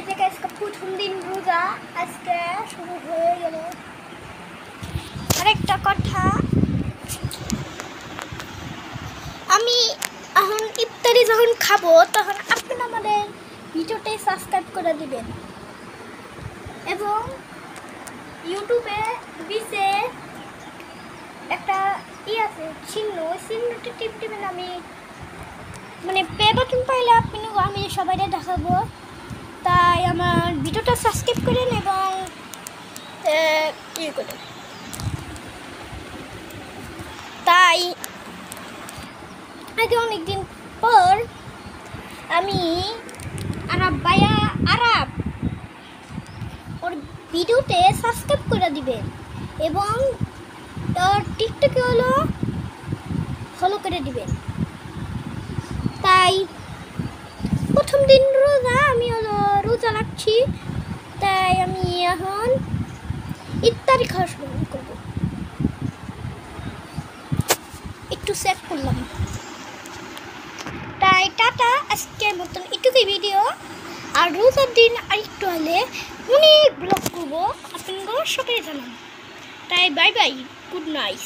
এই যে আজকে প্রথম দিন রোজা আজকে শুরু হয়ে গেল। আরেকটা কথা, আমি এখন ইফতারি যখন খাবো তখন আপনারা আমাদের ভিডিওতে সাবস্ক্রাইব করে দিবেন এবং ইউটিউবে দিছে একটা আছে চিহ্ন, ওই চিহ্নটি টিপ দিবেন। আমি মানে পে বাটন পাইলে আমি সবাইকে দেখাবো। তাই আমার ভিডিওটা সাবস্ক্রাইব করেন এবং ইয়ে করেন। তাই আগে অনেকদিন পর আমি আরাব ওর ভিডিওতে সাবস্ক্রাইব করে দিবেন এবং টিকটকে হলো ফলো করে দিবেন। তাই প্রথম দিন রোজা, আমি হলো রোজা রাখছি, তাই আমি এখন ইফতারি খাওয়া শুরু করবো। একটু চেক করলাম। তাই টাটা, আজকের মতন একটুকুই ভিডিও। আর রোজার দিন আর একটু হলে অনেক ব্লগ করবো, আপনাদের সাথে জানান। তাই বাই বাই, গুড নাইট।